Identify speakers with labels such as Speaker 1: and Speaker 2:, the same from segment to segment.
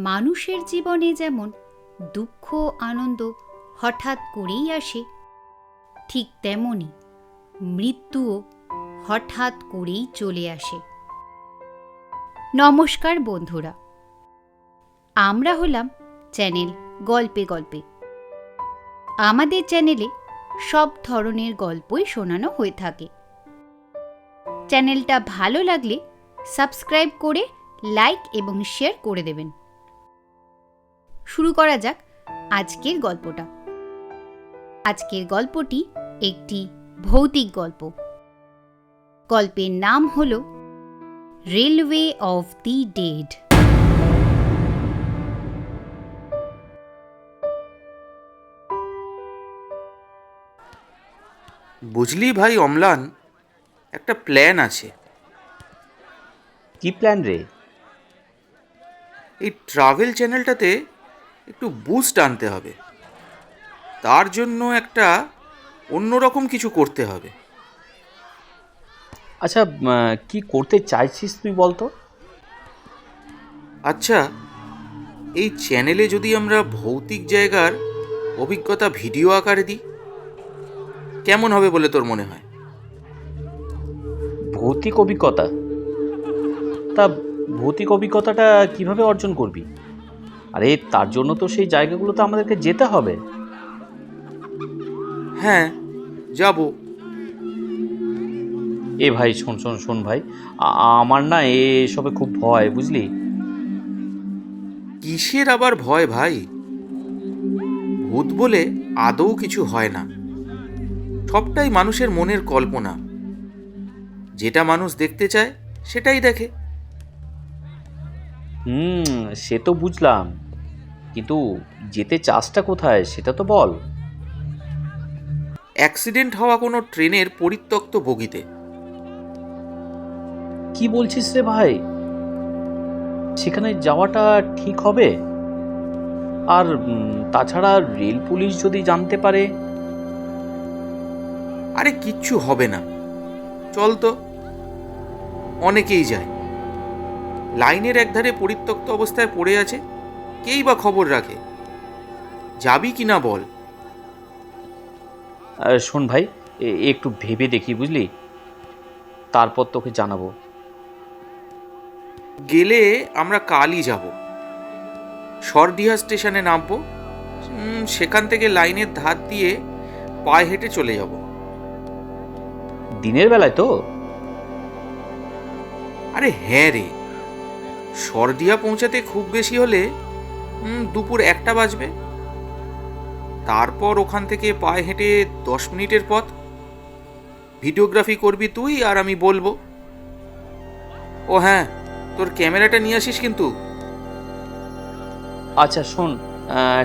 Speaker 1: মানুষের জীবনে যেমন দুঃখ আনন্দ হঠাৎ করেই আসে, ঠিক তেমনি মৃত্যুও হঠাৎ করেই চলে আসে। নমস্কার বন্ধুরা, আমরা হলাম চ্যানেল গল্পে গল্পে। আমাদের চ্যানেলে সব ধরনের গল্পই শোনানো হয়ে থাকে। চ্যানেলটা ভালো লাগলে সাবস্ক্রাইব করে লাইক এবং শেয়ার করে দেবেন। শুরু করা যাক আজকের গল্পটা। আজকের গল্পটি একটি ভৌতিক গল্প। গল্পের নাম হল রেলওয়ে অফ দি ডেড।
Speaker 2: বুঝলি ভাই অম্লান, একটা প্ল্যান আছে।
Speaker 3: কি প্ল্যান রে?
Speaker 2: এই ট্রাভেল চ্যানেলটাতে একটু বুস্ট আনতে হবে। তার জন্য একটা অন্যরকম কিছু করতে হবে।
Speaker 3: আচ্ছা, কি করতে চাইছিস তুই বলতো?
Speaker 2: আচ্ছা, এই চ্যানেলে যদি আমরা ভৌতিক জায়গার অভিজ্ঞতা ভিডিও আকারে দিই, কেমন হবে বলে তোর মনে হয়?
Speaker 3: ভৌতিক অভিজ্ঞতা? তা ভৌতিক অভিজ্ঞতাটা কিভাবে অর্জন করবি? আরে তার জন্য তো সেই জায়গাগুলোতে আমাদেরকে যেতে হবে।
Speaker 2: হ্যাঁ, যাব।
Speaker 3: এ ভাই শোন শোন শোন ভাই, আমার না এসবে খুব ভয়, বুঝলি?
Speaker 2: কিসের আবার ভয় ভাই? ভূত বলে আদৌ কিছু হয় না। সবটাই মানুষের মনের কল্পনা। যেটা মানুষ দেখতে চায় সেটাই দেখে।
Speaker 3: সে তো বুঝলাম, কিন্তু যেতে চাসটা কোথায় সেটা তো বল।
Speaker 2: অ্যাক্সিডেন্ট হওয়া কোনো ট্রেনের পরিত্যক্ত বগিতে।
Speaker 3: কি বলছিস রে ভাই? সেখানে যাওয়াটা ঠিক হবে? আর তাছাড়া রেল পুলিশ যদি জানতে পারে?
Speaker 2: আরে কিচ্ছু হবে না, চল তো। অনেকেই যায়। লাইনের একধারে পরিত্যক্ত অবস্থায় পড়ে আছে, কেই বা খবর রাখে। যাবি কি না বল?
Speaker 3: শোন ভাই, একটু ভেবে দেখি, বুঝলি? তারপর তোকে জানাবো।
Speaker 2: গেলে আমরা কালই যাব। সরডিহা স্টেশনে নামবো। সেখান থেকে লাইনের ধার দিয়ে পায়ে হেঁটে চলে যাব।
Speaker 3: দিনের বেলায় তো?
Speaker 2: আরে হ্যাঁ রে, সরডিহা পৌঁছাতে খুব বেশি হলে দুপুর 1টা বাজবে। তারপর ওখান থেকে পায়ে হেঁটে 10 মিনিটের পথ। ভিডিওগ্রাফি করবি তুই আর আমি বলবো। ও হ্যাঁ, তোর ক্যামেরাটা নিয়ে আসিস কিন্তু।
Speaker 3: আচ্ছা শোন,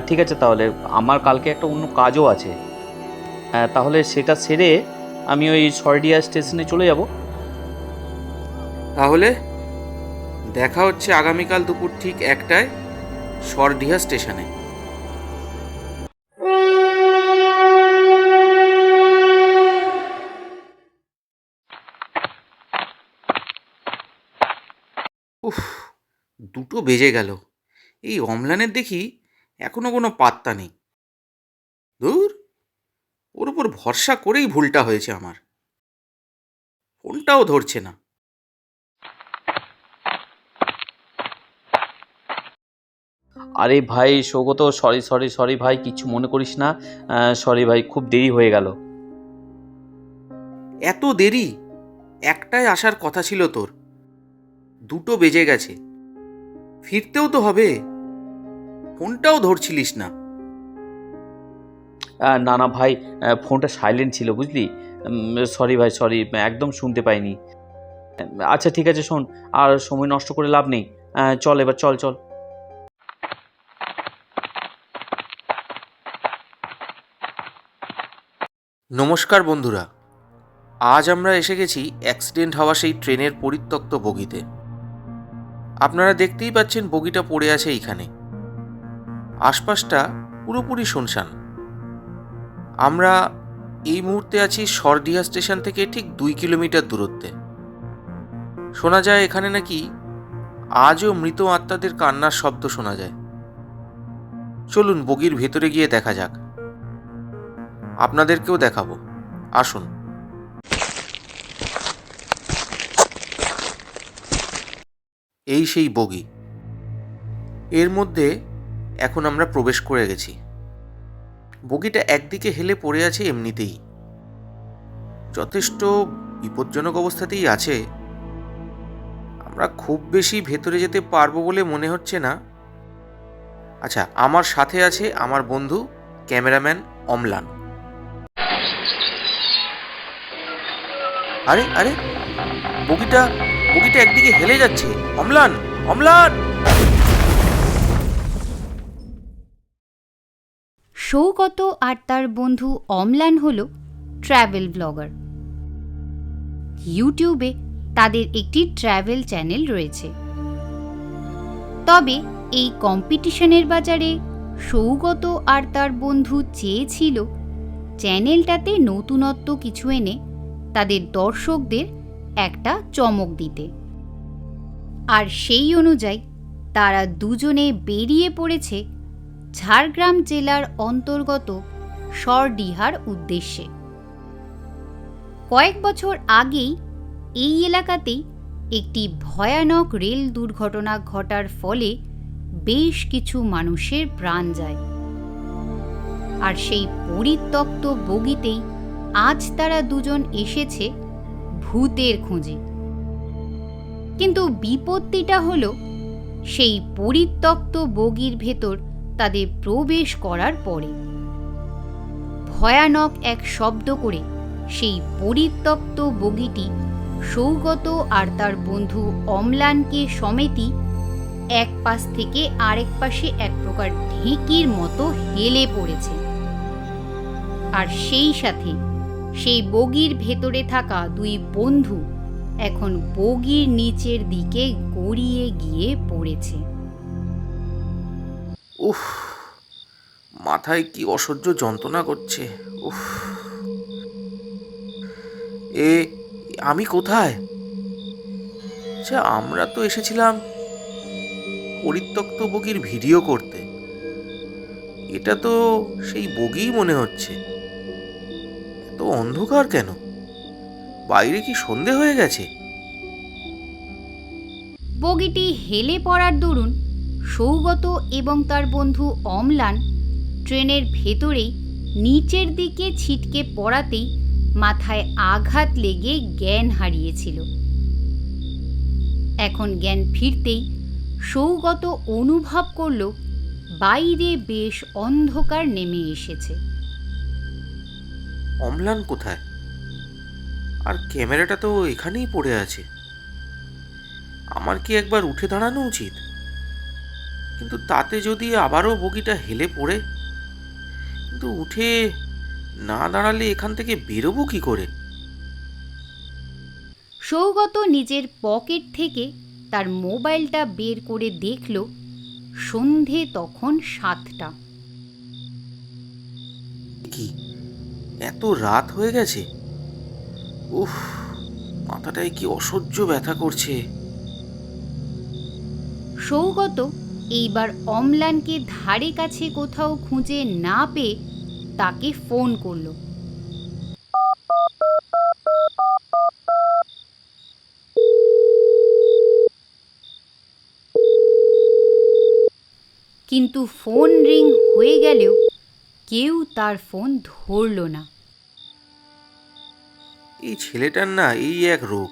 Speaker 3: ঠিক আছে, তাহলে আমার কালকে একটা অন্য কাজও আছে। তাহলে সেটা সেরে আমি ওই সরডিয়া স্টেশনে চলে যাব।
Speaker 2: তাহলে দেখা হচ্ছে আগামীকাল দুপুর ঠিক 1টায় সরডিহা স্টেশনে। উফ, 2টো বেজে গেল। এই অম্লানের দেখি এখনো কোনো পাত্তা নেই। ধুর, ওর উপর ভরসা করেই ভুলটা হয়েছে আমার। ফোনটাও ধরছে না।
Speaker 3: আরে ভাই সৌগত, সরি সরি সরি ভাই, কিচ্ছু মনে করিস না। সরি ভাই, খুব দেরি হয়ে গেল।
Speaker 2: এত দেরি? 1টায় আসার কথা ছিল তোর, 2টো বেজে গেছে। ফিরতেও তো হবে, ফোনটাও ধরছিলিস না।
Speaker 3: না না ভাই, ফোনটা সাইলেন্ট ছিল, বুঝলি? সরি ভাই, সরি, একদম শুনতে পাইনি। আচ্ছা ঠিক আছে, শোন, আর সময় নষ্ট করে লাভ নেই। চল এবার, চল চল।
Speaker 2: নমস্কার বন্ধুরা, আজ আমরা এসে গেছি অ্যাক্সিডেন্ট হওয়া সেই ট্রেনের পরিত্যক্ত বগিতে। আপনারা দেখতেই পাচ্ছেন বগিটা পড়ে আছে এইখানে। আশপাশটা পুরোপুরি শুনশান। আমরা এই মুহূর্তে আছি সরডিহা স্টেশন থেকে ঠিক 2 কিলোমিটার দূরত্বে। শোনা যায় এখানে নাকি আজও মৃত আত্মাদের কান্নার শব্দ শোনা যায়। চলুন বগির ভেতরে গিয়ে দেখা যাক, আপনাদেরকেও দেখাবো, আসুন। এই সেই বগি, এর মধ্যে এখন আমরা প্রবেশ করে গেছি। বগিটা একদিকে হেলে পড়ে আছে এমনিতেই, যথেষ্ট বিপজ্জনক অবস্থাতেই আছে। আমরা খুব বেশি ভেতরে যেতে পারবো বলে মনে হচ্ছে না। আচ্ছা, আমার সাথে আছে আমার বন্ধু ক্যামেরাম্যান অম্লান। আরে আরে, বগিটা একদিকে হেলে যাচ্ছে। অম্লান, অম্লান!
Speaker 1: সৌগত আর তার বন্ধু অম্লান হলো ট্র্যাভেল ব্লগার। ইউটিউবে তাদের একটি ট্র্যাভেল চ্যানেল রয়েছে। তবে এই কম্পিটিশনের বাজারে সৌগত আর তার বন্ধু চেয়েছিল চ্যানেলটাতে নতুনত্ব কিছু এনে তাদের দর্শকদের একটা চমক দিতে। আর সেই অনুযায়ী তারা দুজনে বেরিয়ে পড়েছে ঝাড়গ্রাম জেলার অন্তর্গত সরডিহার উদ্দেশ্যে। কয়েক বছর আগেই এই এলাকাতেই একটি ভয়ানক রেল দুর্ঘটনা ঘটার ফলে বেশ কিছু মানুষের প্রাণ যায়। আর সেই পরিত্যক্ত বগিতেই আজ তারা দুজন এসেছে ভূতের খোঁজে। কিন্তু বিপত্তিটা হলো, সেই পরিত্যক্ত বগির ভেতর তাদের প্রবেশ করার পরে ভয়ানক এক শব্দ করে সেই পরিত্যক্ত বগিটি সৌগত আর তার বন্ধু অম্লানকে সমেতই এক পাশ থেকে আরেক পাশে এক প্রকার ঢেঁকির মতো হেলে পড়েছে। আর সেই সাথে সেই বগির ভেতরে থাকা দুই বন্ধু এখন বগির নিচের দিকে গড়িয়ে গিয়ে পড়েছে।
Speaker 2: উফ, মাথায় কি অসহ্য যন্ত্রণা করছে। উফ, আমি কোথায়? আচ্ছা, আমরা তো এসেছিলাম পরিত্যক্ত বগির ভিডিও করতে। এটা তো সেই বগিই মনে হচ্ছে। এত অন্ধকার কেন? বাইরে কি সন্ধে হয়ে গেছে?
Speaker 1: বগিটি হেলে পড়ার দরুন সৌগত এবং তার বন্ধু অম্লান ট্রেনের ভেতরেই নিচের দিকে ছিটকে পড়াতেই মাথায় আঘাত লেগে জ্ঞান হারিয়েছিল। এখন জ্ঞান ফিরতেই সৌগত অনুভব করল বাইরে বেশ অন্ধকার নেমে এসেছে।
Speaker 2: অম্লান কোথায়? আর ক্যামেরাটা তো এখানেই পড়ে আছে। আমার কি একবার উঠে দাঁড়ানো উচিত? কিন্তু তাতে যদি আবারও বগিটা হেলে পড়ে, কিন্তু উঠে না দাঁড়ালে এখান থেকে বেরোবো কি করে?
Speaker 1: সৌগত নিজের পকেট থেকে তার মোবাইলটা বের করে দেখল সন্ধে তখন 7টা।
Speaker 2: কি এত রাত হয়ে গেছে? উফ, মাথাটায় কি অসহ্য ব্যথা করছে।
Speaker 1: সৌগত এইবার অম্লানকে ধারে কাছে কোথাও খুঁজে না পেয়ে তাকে ফোন করল। কিন্তু ফোন রিং হয়ে গেলেও কেউ তার ফোন ধরল না।
Speaker 2: এই ছেলেটার না এই এক রোগ,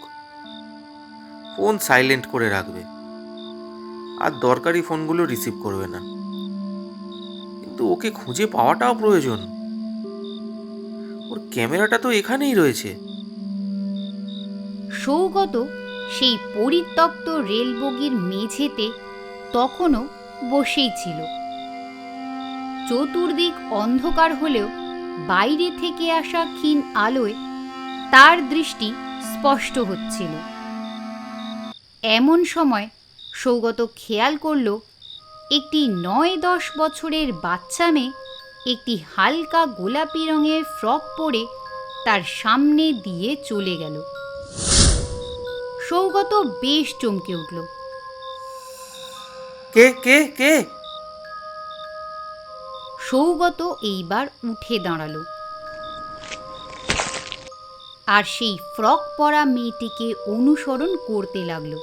Speaker 2: ফোন সাইলেন্ট করে রাখবে আর দরকারি ফোনগুলো রিসিভ করবে না। কিন্তু ওকে খুঁজে পাওয়াটাও প্রয়োজন। ওর ক্যামেরাটা তো এখানেই রয়েছে।
Speaker 1: সৌগত সেই পরিত্যক্ত রেলবগির মেঝেতে তখনও বসেই ছিল। চতুর্দিক অন্ধকার হলেও বাইরে থেকে আসা ক্ষীণ আলোয় তার দৃষ্টি স্পষ্ট হচ্ছিল। এমন সময় সৌগত খেয়াল করল একটি 9-10 বছরের বাচ্চা মেয়ে একটি হালকা গোলাপি রঙের ফ্রক পরে তার সামনে দিয়ে চলে গেল। সৌগত বেশ চমকে উঠল।
Speaker 2: কে কে কে?
Speaker 1: সৌগত এইবার উঠে দাঁড়ালো আর সেই ফ্রক পরা মেয়েটিকে অনুসরণ করতে লাগলো।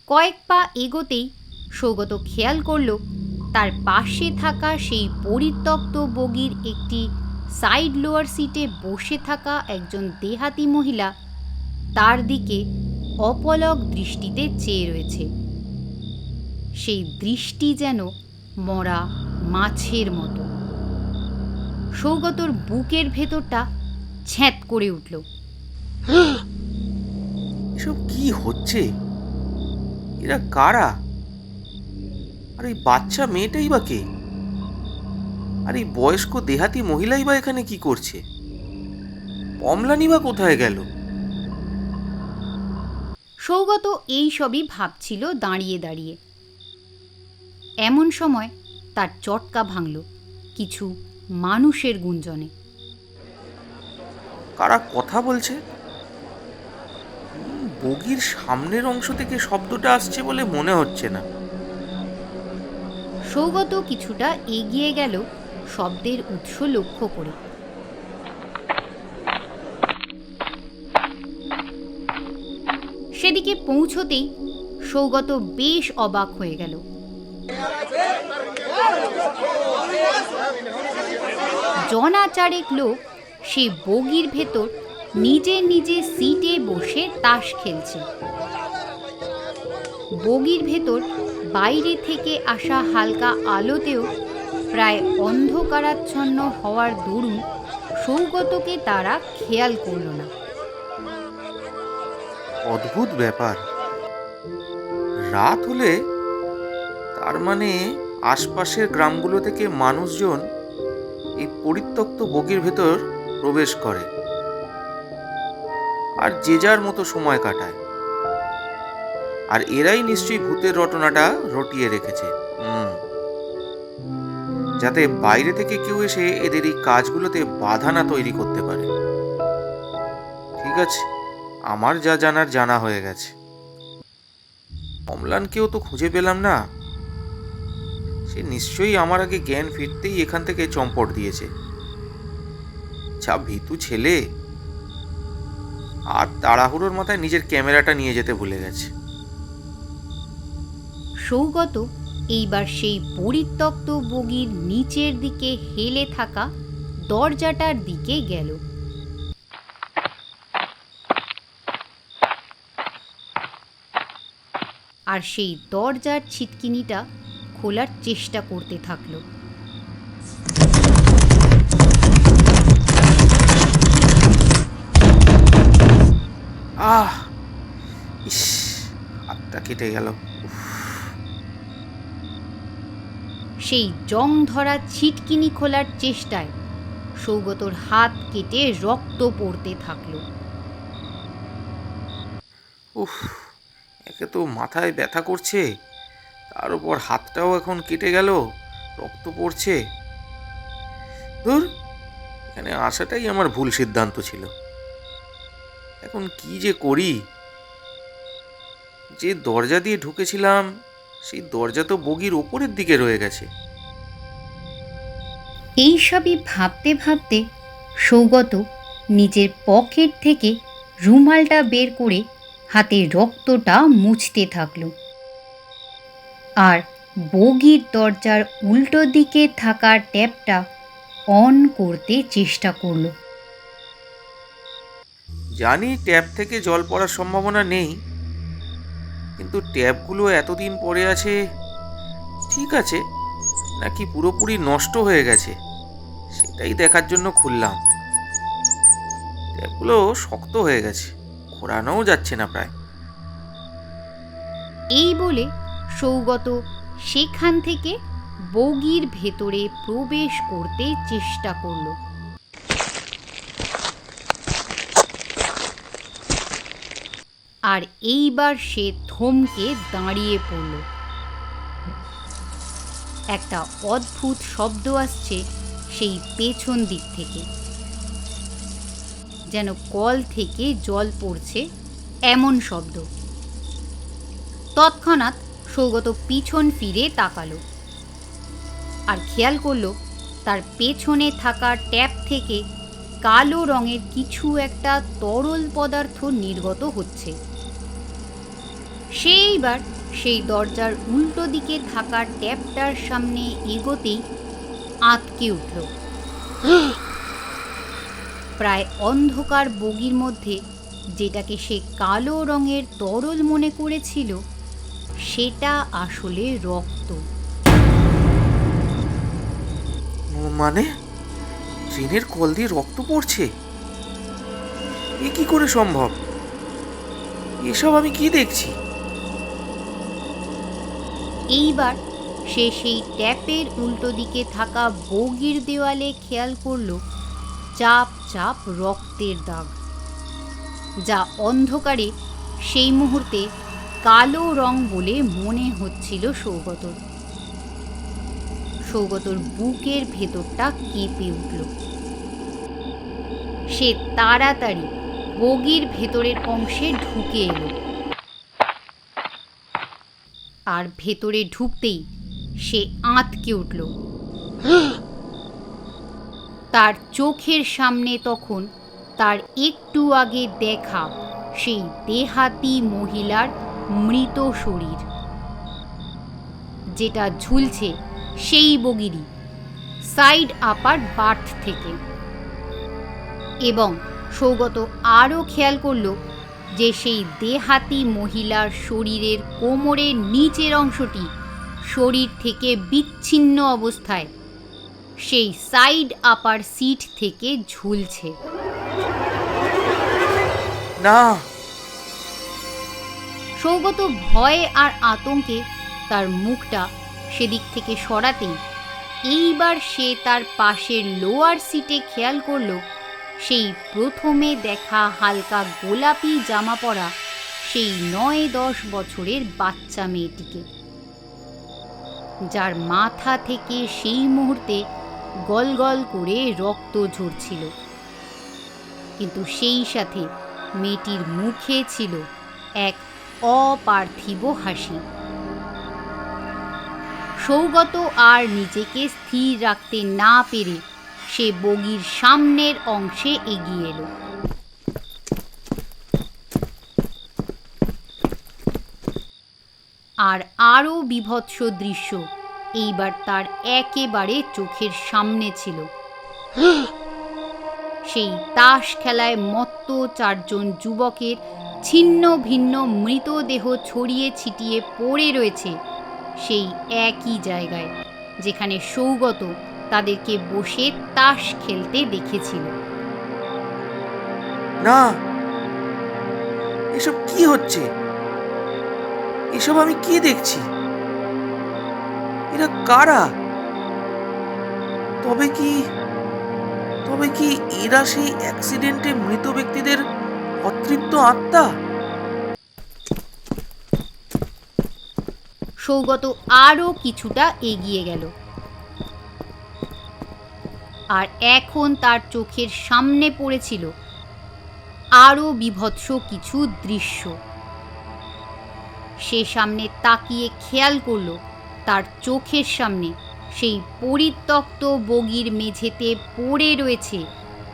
Speaker 1: কয়েক পা এগোতেই সৌগত খেয়াল করলো তার পাশে থাকা সেই পরিত্যক্ত বগির একটি সাইড লোয়ার সিটে বসে থাকা একজন দেহাতি মহিলা তার দিকে অপলক দৃষ্টিতে চেয়ে রয়েছে। সেই দৃষ্টি যেন মরা মাছের মতো। সৌগতর বুকের ভেতরটা ছ্যাঁত করে উঠল।
Speaker 2: এসব কি হচ্ছে? এরা কারা? আর এই বাচ্চা মেয়েটাই বা কে? আর এই বয়স্ক দেহাতি মহিলাই বা এখানে কি করছে? অম্লানই বা কোথায় গেল?
Speaker 1: সৌগত এই সবই ভাবছিল দাঁড়িয়ে দাঁড়িয়ে। এমন সময় তার চটকা ভাঙল কিছু মানুষের গুঞ্জনে।
Speaker 2: কারা কথা বলছে? বগির সামনের অংশ থেকে শব্দটা আসছে বলে মনে হচ্ছে না।
Speaker 1: সৌগত কিছুটা এগিয়ে গেল শব্দের উৎস লক্ষ্য করে। সেদিকে পৌঁছতেই সৌগত বেশ অবাক হয়ে গেল। জনাচারেক লোক সে বগির ভেতর নিজে নিজে সিটে বসে তাস খেলছে। বগির ভেতর বাইরে থেকে আসা হালকা আলোতেও প্রায় অন্ধকারাচ্ছন্ন হওয়ার দরুন সৌগতকে তারা খেয়াল করল না।
Speaker 2: অদ্ভুত ব্যাপার। রাত হলে তার মানে আশপাশের গ্রামগুলো থেকে মানুষজন এই পরিত্যক্ত বগির ভেতর প্রবেশ করে আর যে যার মতো সময় কাটায়। আর এরাই নিশ্চয়ই ভূতের রটনাটা রটিয়ে রেখেছে, যাতে বাইরে থেকে কেউ এসে এদের এই কাজগুলোতে বাধা না তৈরি করতে পারে। ঠিক আছে, আমার যা জানার জানা হয়ে গেছে। অম্লানকেও তো খুঁজে পেলাম না। সে নিশ্চয়ই আমার আগে জ্ঞান ফিরতেই এখান থেকে চম্পট দিয়েছে। যা ভীতু ছেলে। আর তাড়াহুড়োর মাথায় নিজের ক্যামেরাটা নিয়ে যেতে ভুলে গেছে।
Speaker 1: সৌগত এইবার সেই পরিত্যক্ত বগির নিচের দিকে হেলে থাকা দরজাটার দিকে গেল। আর সেই দরজার ছিটকিনিটা খোলার চেষ্টা করতে থাকলো।
Speaker 2: ইস, হাতটা কেটে গেল।
Speaker 1: সেই জং ধরা ছিটকিনি খোলার চেষ্টায় সৌগতর হাত কেটে রক্ত পড়তে থাকলো।
Speaker 2: উফ, একে তো মাথায় ব্যথা করছে, তার উপর হাতটাও এখন কেটে গেল, রক্ত পড়ছে। ধুর, এখানে আসাটাই আমার ভুল সিদ্ধান্ত ছিল। এখন কি যে করি? যে দরজা দিয়ে ঢুকেছিলাম সেই দরজা তো বগির ওপরের দিকে রয়ে গেছে।
Speaker 1: এইসবই ভাবতে ভাবতে সৌগত নিজের পকেট থেকে রুমালটা বের করে হাতে রক্তটা মুছতে থাকলো আর বগির দরজার উল্টো দিকে থাকা ট্যাপটা অন করতে চেষ্টা করলো।
Speaker 2: জানি ট্যাপ থেকে জল পড়ার সম্ভাবনা নেই, কিন্তু ট্যাপগুলো এতদিন পড়ে আছে, ঠিক আছে নাকি পুরোপুরি নষ্ট হয়ে গেছে সেটাই দেখার জন্য খুললাম। ট্যাপগুলো শক্ত হয়ে গেছে, ঘোরানোও যাচ্ছে না প্রায়।
Speaker 1: এই বলে সৌগত সেখান থেকে বগির ভেতরে প্রবেশ করতে চেষ্টা করল। আর এইবার সে থমকে দাঁড়িয়ে পড়ল। একটা অদ্ভুত শব্দ আসছে সেই পেছন দিক থেকে, যেন কল থেকে জল পড়ছে এমন শব্দ। তৎক্ষণাৎ সৌগত পিছন ফিরে তাকালো আর খেয়াল করলো তার পেছনে থাকা ট্যাপ থেকে কালো রঙের কিছু একটা তরল পদার্থ নির্গত হচ্ছে। সেইবার সেই দরজার উল্টো দিকে থাকা ট্যাপটার সামনে এগোতেই আঁতকে উঠল। প্রায় অন্ধকার বগির মধ্যে যেটাকে সে কালো রঙের তরল মনে করেছিল সেটা আসলে রক্ত।
Speaker 2: মানে ট্রেনের কল দিয়ে রক্ত পড়ছে? এ কি করে সম্ভব? এসব আমি কি দেখছি?
Speaker 1: এইবার সে সেই ট্যাপের উল্টো দিকে থাকা বগির দেওয়ালে খেয়াল করলো চাপ চাপ রক্তের দাগ, যা অন্ধকারে সেই মুহূর্তে কালো রং বলে মনে হচ্ছিল সৌগতর। সৌগতর বুকের ভেতরটা কেঁপে উঠল। সে তাড়াতাড়ি বগির ভেতরের অংশে ঢুকে এলো, আর ভেতরে ঢুকতেই সে আঁতকে উঠল। তার চোখের সামনে তখন তার একটু আগে দেখা সেই দেহাতি মহিলার মৃত শরীর, যেটা ঝুলছে সেই বগিরই সাইড আপার বার্থ থেকে। এবং সৌগত আরও খেয়াল করল যে সেই দেহাতি মহিলার শরীরের কোমরের নিচের অংশটি শরীর থেকে বিচ্ছিন্ন অবস্থায় সেই সাইড আপার সিট থেকে ঝুলছে।
Speaker 2: না!
Speaker 1: সৌগত ভয়ে আর আতঙ্কে তার মুখটা সেদিক থেকে সরাতেই এইবার সে তার পাশের লোয়ার সিটে খেয়াল করল সেই প্রথমে দেখা হালকা গোলাপি জামা পরা সেই ৯-১০ বছরের বাচ্চা মেয়েটিকে, যার মাথা থেকে সেই মুহূর্তে গলগল করে রক্ত ঝরছিল। কিন্তু সেই সাথে মেয়েটির মুখে ছিল এক অপার্থিব হাসি। সৌগত আর নিজেকে স্থির রাখতে না পেরে সে বগির সামনের অংশে এগিয়ে এলো। আর আরও বীভৎস দৃশ্য এইবার তার একেবারে চোখের সামনে ছিল। সেই তাস খেলায় মত্ত ৪ জন যুবকের ছিন্ন ভিন্ন মৃতদেহ ছড়িয়ে ছিটিয়ে পড়ে রয়েছে সেই একই জায়গায় যেখানে সৌগত তাদেরকে বসে তাস খেলতে দেখেছিল।
Speaker 2: না! এসব কি হচ্ছে? এসব আমি কি দেখছি? এরা কারা? তবে কি এরা সেই অ্যাক্সিডেন্টে মৃত ব্যক্তিদের অতৃপ্ত আত্মা?
Speaker 1: সৌগত আরও কিছুটা এগিয়ে গেল, আর এখন তার চোখের সামনে পড়েছিল আরও বীভৎস কিছু দৃশ্য। সে সামনে তাকিয়ে খেয়াল করল তার চোখের সামনে সেই পরিত্যক্ত বগির মেঝেতে পড়ে রয়েছে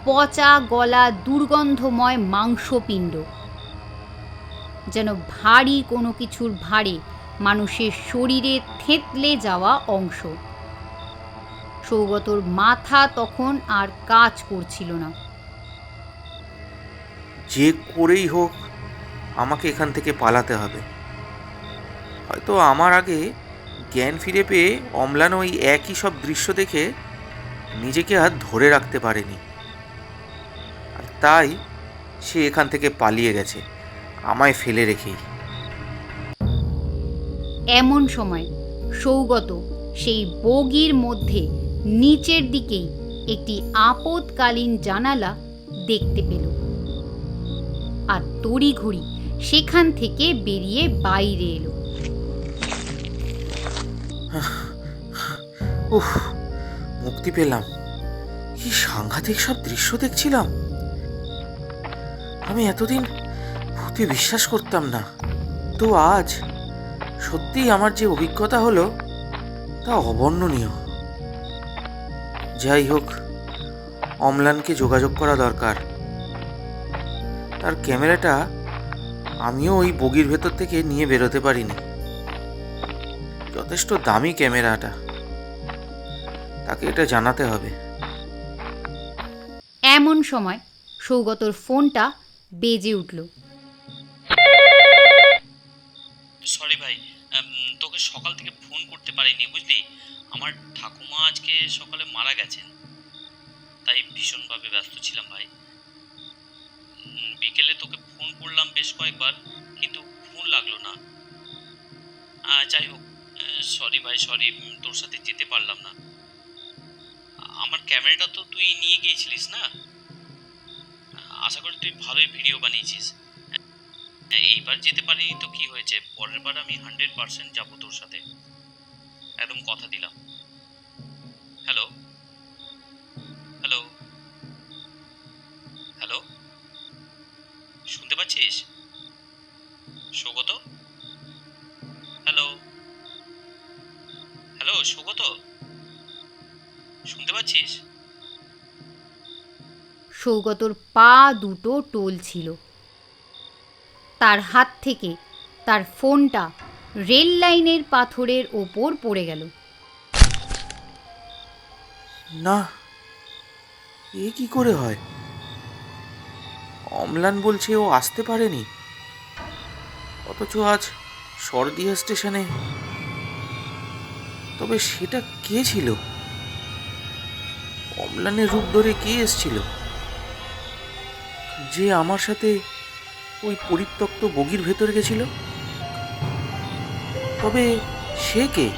Speaker 1: পচা গলা দুর্গন্ধময় মাংসপিণ্ড, যেন ভারী কোনো কিছুর ভারে মানুষের শরীরে থেতলে যাওয়া অংশ। সৌগতর মাথা তখন আর কাজ করছিল না।
Speaker 2: যে করেই হোক আমাকে এখান থেকে পালাতে হবে। হয়তো আমার আগে জ্ঞান ফিরে পেয়ে অম্লান ওই একই সব দৃশ্য দেখে নিজেকে আর ধরে রাখতে পারেনি, আর তাই সে এখান থেকে পালিয়ে গেছে আমায় ফেলে রেখেই।
Speaker 1: এমন সময় সৌগত সেই বগির মধ্যে নিচের দিকেই একটি আপদকালীন জানালা দেখতে পেল, আর তড়িঘড়ি সেখান থেকে বেরিয়ে বাইরে এলো।
Speaker 2: উফ, মুক্তি পেলাম। কি সাংঘাতিক সব দৃশ্য দেখছিলাম। আমি এতদিন ভূতে বিশ্বাস করতাম না, তো আজ সত্যিই আমার যে অভিজ্ঞতা হলো তা অবর্ণনীয়। যাই হোক, অম্লানকে যোগাযোগ করা দরকার। তার ক্যামেরাটা আমিও ওই বগির ভেতর থেকে নিয়ে বেরোতে পারিনি। যথেষ্ট দামি ক্যামেরাটা, তাকে এটা জানাতে হবে।
Speaker 1: এমন সময় সৌগতর ফোনটা বেজে উঠল।
Speaker 3: সরি ভাই, তোকে সকাল থেকে ফোন করতে পারিনি বুঝলি। আমার ঠাকুমা আজকে সকালে মারা গেছেন, তাই ভীষণভাবে ব্যস্ত ছিলাম ভাই। বিকেলে তোকে ফোন করলাম বেশ কয়েকবার, কিন্তু ফোন লাগলো না। যাই হোক, সরি ভাই, সরি, তোর সাথে যেতে পারলাম না। আমার ক্যামেরাটা তো তুই নিয়ে গিয়েছিলিস না? আশা করি তুই ভালোই ভিডিও বানিয়েছিস। এইবার যেতে পারিনি তো কি হয়েছে, পরের বার আমি 100% যাবো তোর সাথে, একদম কথা দিলাম। হ্যালো হ্যালো হ্যালো, শুনতে পাচ্ছিস সৌগত? হ্যালো হ্যালো সৌগত, শুনতে পাচ্ছিস?
Speaker 1: সৌগতর পা দুটো টলছিল। তার হাত থেকে তার ফোনটা রেল লাইনের পাথরের ওপর পড়ে গেল।
Speaker 2: না, এ কি করে হয়? অম্লান বলছে ও আসতে পারেনি, অথচ আজ সরদিয়া স্টেশনে। তবে সেটা কে ছিল? অম্লানের রূপ ধরে কে এসেছিল, যে আমার সাথে ওই পরিত্যক্ত বগির ভেতরে গেছিল? তবে সে কে?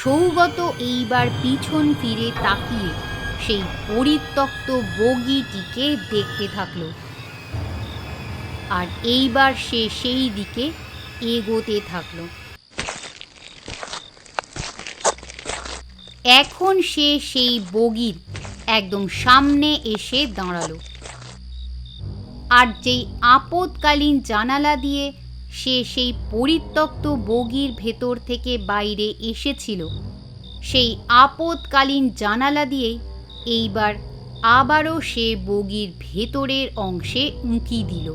Speaker 1: সৌগত এইবার পিছন ফিরে তাকিয়ে সেই পরিত্যক্ত বগিটিকে দেখতে থাকলো। আর এইবার সে সেই দিকে এগোতে থাকলো। এখন সে সেই বগির একদম সামনে এসে দাঁড়ালো। আর যেই আপদকালীন জানালা দিয়ে সে সেই পরিত্যক্ত বগির ভেতর থেকে বাইরে এসেছিল, সেই আপদকালীন জানালা দিয়েই এইবার আবারও সে বগির ভেতরের অংশে উঁকি দিল।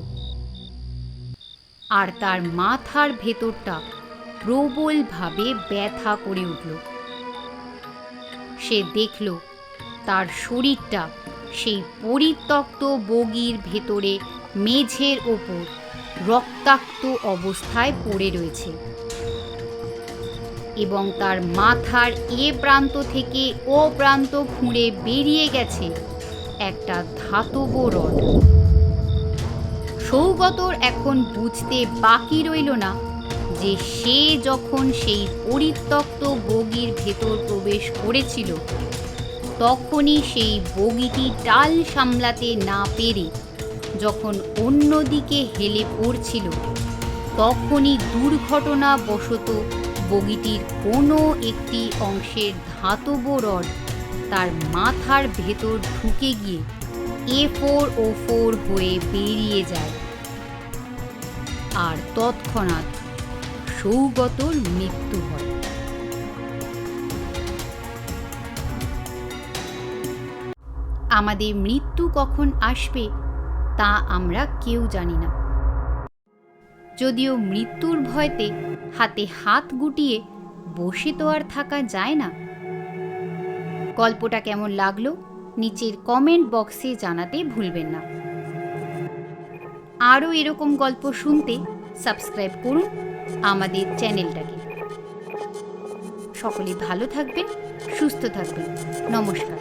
Speaker 1: আর তার মাথার ভেতরটা প্রবলভাবে ব্যথা করে উঠল। সে দেখল তার শরীরটা সেই পরিত্যক্ত বগির ভেতরে মেঝের ওপর রক্তাক্ত অবস্থায় পড়ে রয়েছে, এবং তার মাথার এ প্রান্ত থেকে ও প্রান্ত খুঁড়ে বেরিয়ে গেছে একটা ধাতব রড। সৌগতর এখন বুঝতে বাকি রইল না যে সে যখন সেই পরিত্যক্ত বগির ভেতর প্রবেশ করেছিল, তখনই সেই বগিটি টাল সামলাতে না পেরে যখন অন্যদিকে হেলে পড়ছিল, তখনই দুর্ঘটনাবশত বগিটির কোনো একটি অংশের ধাতব রড তার মাথার ভেতর ঢুকে গিয়ে A4O4 হয়ে বেরিয়ে যায়। আর তৎক্ষণাৎ সৌগতর মৃত্যু হয়। আমাদের মৃত্যু কখন আসবে তা আমরা কেউ জানি না। যদিও মৃত্যুর ভয়তে হাতে হাত গুটিয়ে বসে তো আর থাকা যায় না। গল্পটা কেমন লাগলো নিচের কমেন্ট বক্সে জানাতে ভুলবেন না। আরও এরকম গল্প শুনতে সাবস্ক্রাইব করুন আমাদের চ্যানেলটাকে। সকলে ভালো থাকবেন, সুস্থ থাকবেন। নমস্কার।